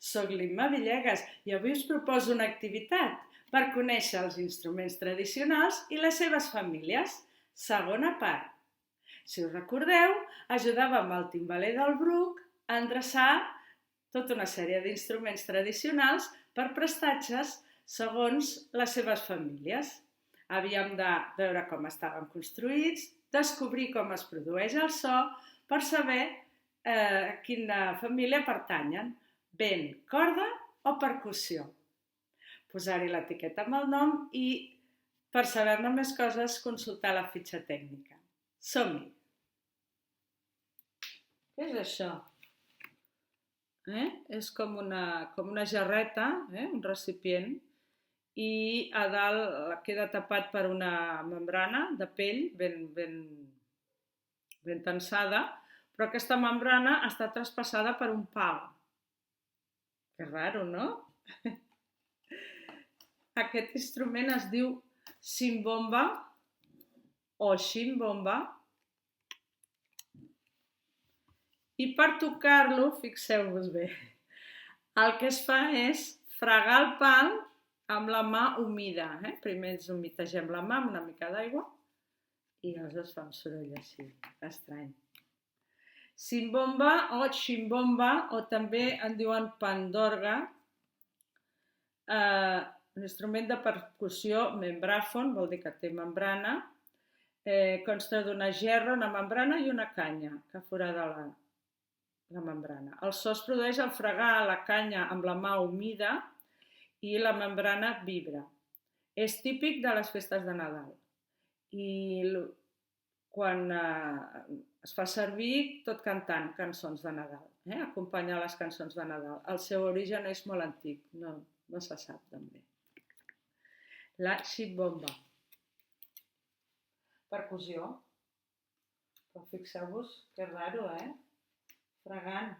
Soc l'Imma Villegas i avui us proposo una activitat per conèixer els instruments tradicionals i les seves famílies. Segona part. Si us recordeu, ajudàvem el timbaler del Bruc a endreçar tota una sèrie d'instruments tradicionals per prestatges segons les seves famílies. Havíem de veure com estaven construïts, descobrir com es produeix el so per saber a quina família pertanyen, vent, corda o percussió. Posar-hi l'etiqueta amb el nom i, per saber-ne més coses, consultar la fitxa tècnica. Som-hi! Què és això? És com una jarreta, un recipient, i a dalt queda tapat per una membrana de pell ben tensada, però aquesta membrana està traspassada per un pal. Que raro, no? Aquest instrument es diu simbomba o ximbomba i per tocar-lo, fixeu-vos bé, el que es fa és fregar el pal amb la mà humida. Primer ens humitegem la mà amb una mica d'aigua i aleshores fa un soroll així, estrany. Simbomba o ximbomba, o també en diuen pandorga, un instrument de percussió membràfon, vol dir que té membrana, consta d'una gerra, una membrana i una canya que forada la membrana. El so es produeix al fregar la canya amb la mà humida i la membrana vibra. És típic de les festes de Nadal i quan es fa servir tot cantant cançons de Nadal, acompanyar les cançons de Nadal. El seu origen és molt antic, no se sap ben bé. La ximbomba. Percussió. Però fixeu-vos que raro, Fregant.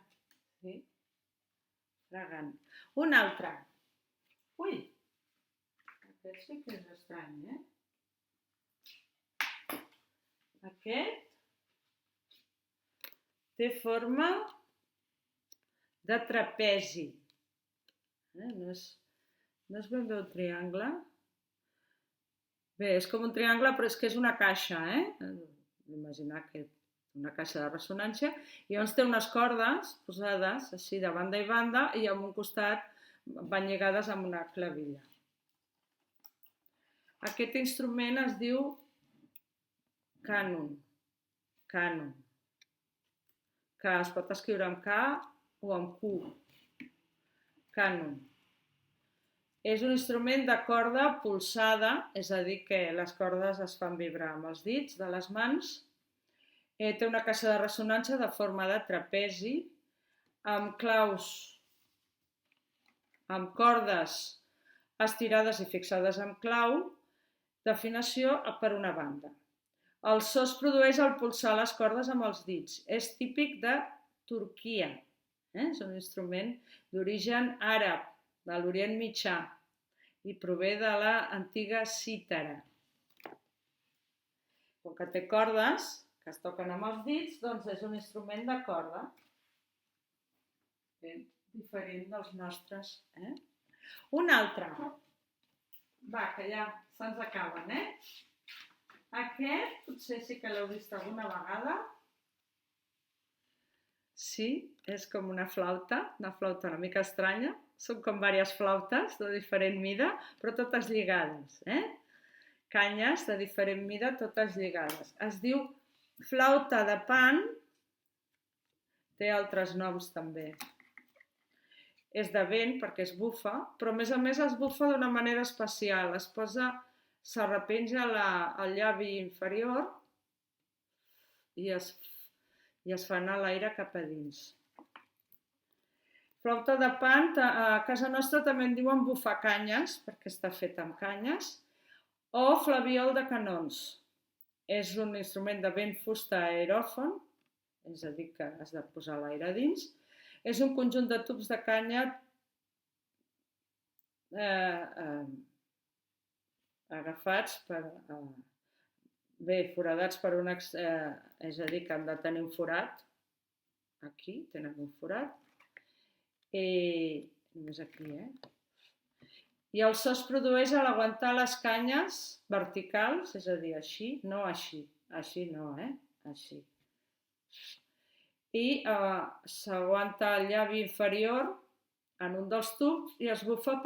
Sí? Fregant. Un altre. Ui! Aquest sí que és estrany, Aquest té forma de trapezi. No és ben bé un triangle. Bé, és com un triangle, però és que és una caixa, Imaginar que una caixa de ressonància, i llavors té unes cordes posades així de banda i banda i en un costat van lligades amb una clavilla. Aquest instrument es diu cànon, que es pot escriure amb K o amb Q, cànon. És un instrument de corda polsada, és a dir, que les cordes es fan vibrar amb els dits de les mans. Té una caixa de ressonància de forma de trapezi, amb claus, amb cordes estirades i fixades amb clau, d'afinació per una banda. El so es produeix al polsar les cordes amb els dits. És típic de Turquia. És un instrument d'origen àrab, de l'Orient Mitjà, i prové de l'antiga cítara. Com que té cordes que es toquen amb els dits, doncs és un instrument de corda, ben diferent dels nostres. Un altre. Va, que ja se'ns acaben, Aquest, potser sí que l'heu vist alguna vegada. Sí, és com una flauta una mica estranya. Són com diverses flautes de diferent mida, però totes lligades, Canyes de diferent mida, totes lligades. Es diu flauta de pan, té altres noms també. És de vent perquè es bufa, però a més es bufa d'una manera especial. S'arrepenja al llavi inferior i es fa anar l'aire cap a dins. Flauta de pan, a casa nostra també en diuen bufacanyes, perquè està fet amb canyes, o flabiol de canons. És un instrument de vent fusta aeròfon, és a dir, que has de posar l'aire dins. És un conjunt de tubs de canya agafats foradats per un... és a dir, que han de tenir un forat. Aquí tenen un forat. Només aquí, I el so es produeix a l'aguantar les canyes verticals, és a dir, així, no així. Així no, Així. I s'aguanta el llavi inferior en un dels tubs i es bufa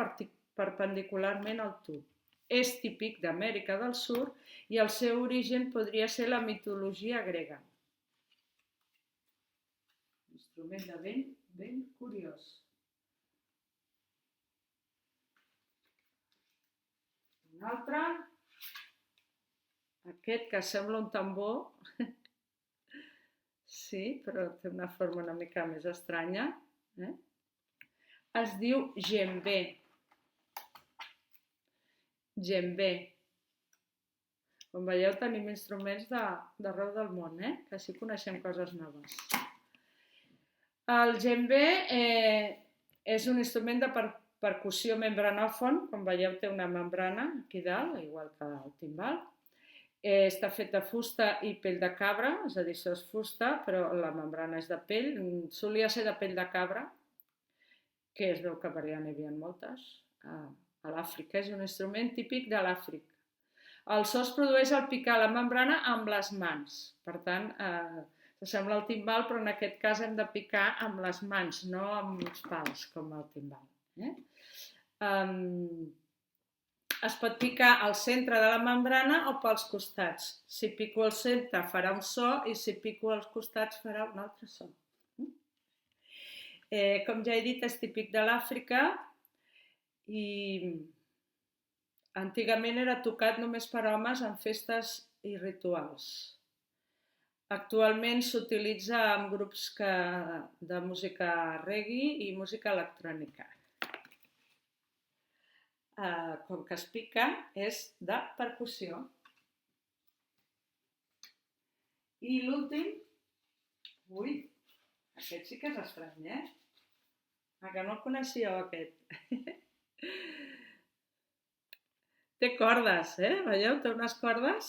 perpendicularment al tub. És típic d'Amèrica del Sud i el seu origen podria ser la mitologia grega. Instrument de vent ben curiós. Un altre, aquest que sembla un tambor, sí, però té una forma una mica més estranya, es diu djembé. Djembé. Com veieu, tenim instruments d'arreu del món, que així coneixem coses noves. El djembé és un instrument de percussió membranòfon, com veieu té una membrana aquí dalt, igual que el timbal. Està fet de fusta i pell de cabra, és a dir, això és fusta, però la membrana és de pell. Solia ser de pell de cabra, que es veu que per allà n'hi havia moltes, a l'Àfrica. És un instrument típic de l'Àfrica. El so es produeix al picar la membrana amb les mans. Per tant, s'assembla al timbal, però en aquest cas hem de picar amb les mans, no amb els pals, com el timbal. Es pot picar al centre de la membrana o pels costats. Si pico al centre farà un so i si pico als costats farà un altre so. Com ja he dit, és típic de l'Àfrica i antigament era tocat només per homes en festes i rituals. Actualment s'utilitza en grups de música reggae i música electrònica. Com que es pica, és de percussió. I l'últim, aquest sí que és estrany, que no el coneixíeu, aquest. Té cordes, veieu? Té unes cordes.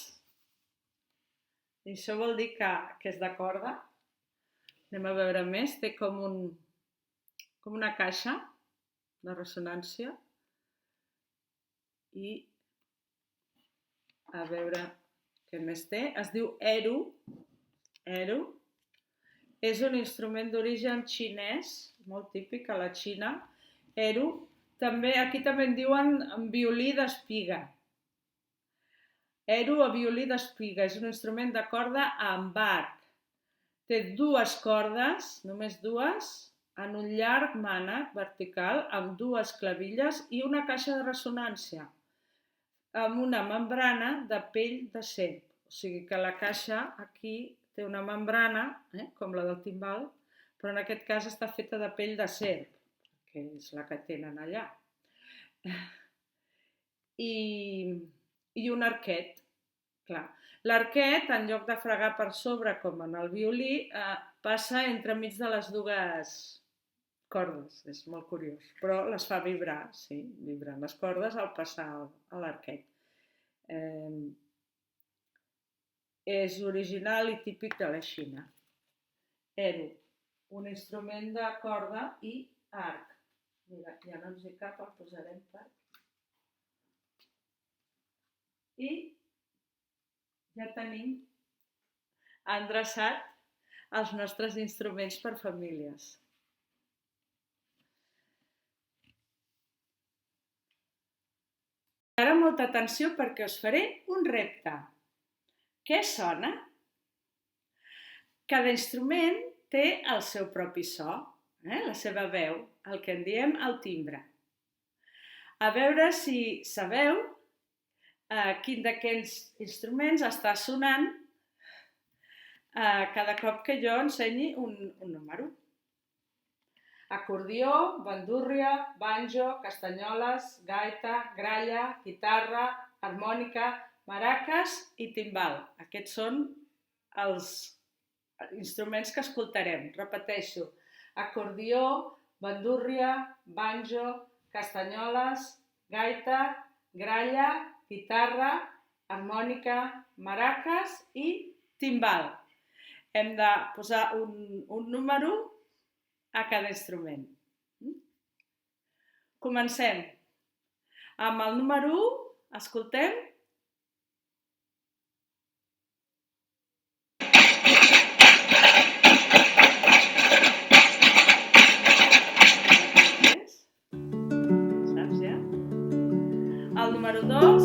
I això vol dir que és de corda. Anem a veure més. Té com una caixa de ressonància. I a veure què més té. Es diu eru. Eru. És un instrument d'origen xinès, molt típic a la Xina. Eru. Aquí també en diuen violí d'espiga. Eru o violí d'espiga és un instrument de corda amb arc. Té dues cordes, només dues, en un llarg mànec vertical amb dues clavilles i una caixa de ressonància amb una membrana de pell de serp. O sigui que la caixa aquí té una membrana, com la del timbal, però en aquest cas està feta de pell de serp, que és la que tenen allà. I un arquet. Clar, l'arquet, en lloc de fregar per sobre com en el violí, passa entremig de les dues cordes. És molt curiós, però les fa vibrar, sí, vibren les cordes al passar a l'arquet. És original i típic de la Xina. Eru, un instrument de corda i arc. Mira, ja no ens hi cap, el posarem per... I ja tenim endreçat els nostres instruments per famílies. Ara molta atenció perquè us faré un repte. Què sona? Cada instrument té el seu propi so, la seva veu, el que en diem el timbre. A veure si sabeu quin d'aquests instruments està sonant cada cop que jo ensenyi un número. Acordió, bandúrria, banjo, castanyoles, gaita, gralla, guitarra, harmònica, maraques i timbal. Aquests són els instruments que escoltarem. Repeteixo, acordió, bandúrria, banjo, castanyoles, gaita, gralla, guitarra, harmònica, maraques i timbal. Hem de posar un número a cada instrument. Comencem. Amb el número 1, escoltem. Saps ja? El número 2.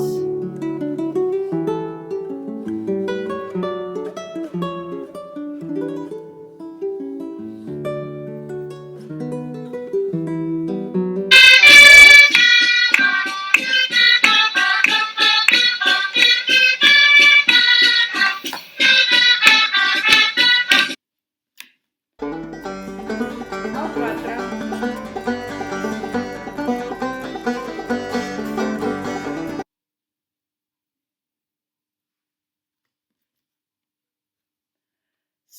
El 4.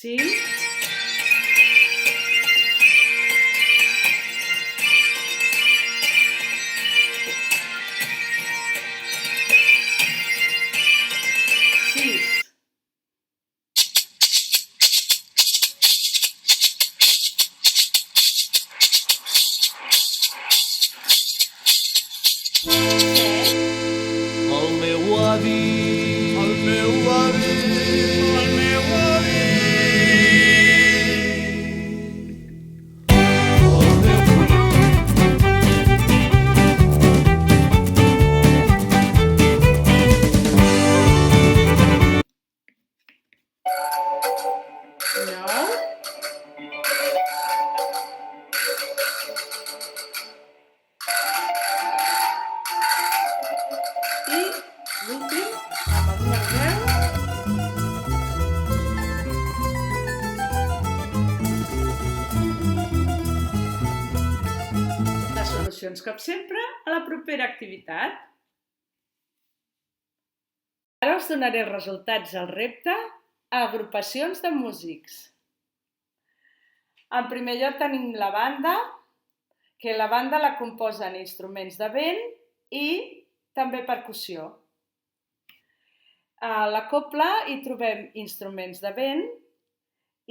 Sí. 6. 7. El meu avi, el meu avi, el meu avi. Nou. I l'últim, amb el número 10. Les solucions, com sempre, a la propera activitat. Ara us donaré els resultats al repte a agrupacions de músics. En primer lloc tenim la banda, que la banda la composen instruments de vent i també percussió. A la cobla hi trobem instruments de vent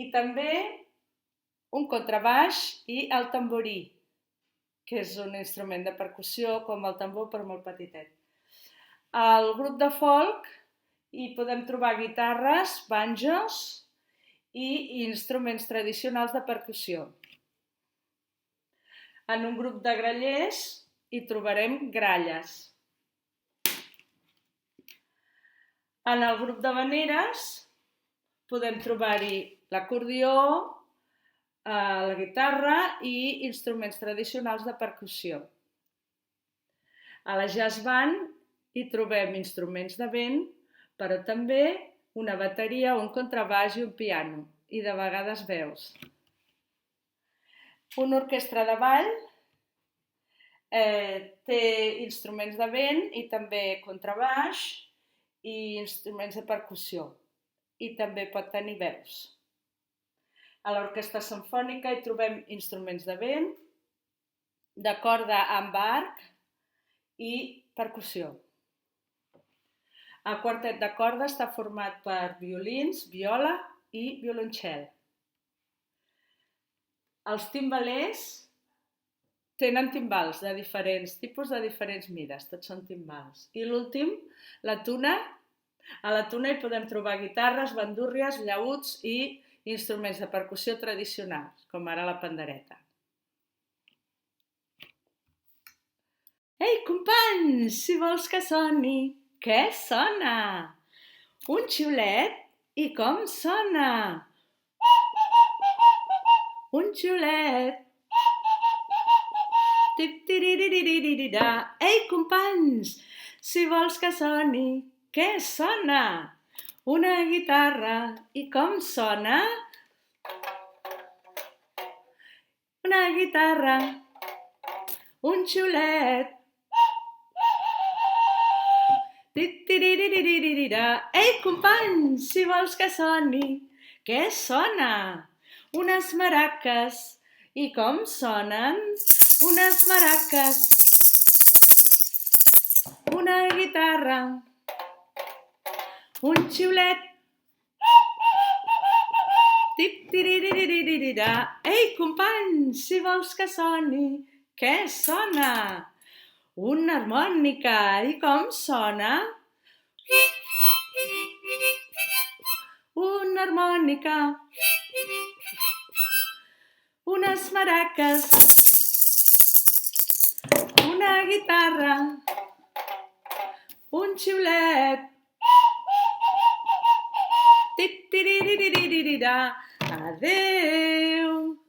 i també un contrabaix i el tamborí, que és un instrument de percussió com el tambor però molt petitet. Al grup de folk hi podem trobar guitarres, banjos i instruments tradicionals de percussió. En un grup de grallers hi trobarem gralles. En el grup d'havaneres podem trobar-hi l'acordió, la guitarra i instruments tradicionals de percussió. A la jazz band hi trobem instruments de vent, però també una bateria, un contrabaix i un piano, i de vegades veus. Una orquestra de ball té instruments de vent i també contrabaix i instruments de percussió, i també pot tenir veus. A l'orquestra simfònica hi trobem instruments de vent, de corda amb arc i percussió. El quartet de corda està format per violins, viola i violoncel. Els timbalers tenen timbals de diferents tipus, de diferents mides, tots són timbals. I l'últim, la tuna. A la tuna hi podem trobar guitarres, bandúrries, llaüts i instruments de percussió tradicionals, com ara la pandereta. Ei, companys, si vols que soni, què sona? Un xiulet? I com sona? Un xiulet. Ei, companys, si vols que soni, què sona? Una guitarra. I com sona? Una guitarra. Un xiulet. Ei, companys, si vols que soni, què sona? Unes maraques. I com sonen? Unes maraques. Una guitarra. Un xiulet. Ei, companys, si vols que soni, Què sona? Una harmònica. I com sona? Una harmònica. Unes maraques. Una guitarra. Un xiulet. Titiriririririrà. Adéu.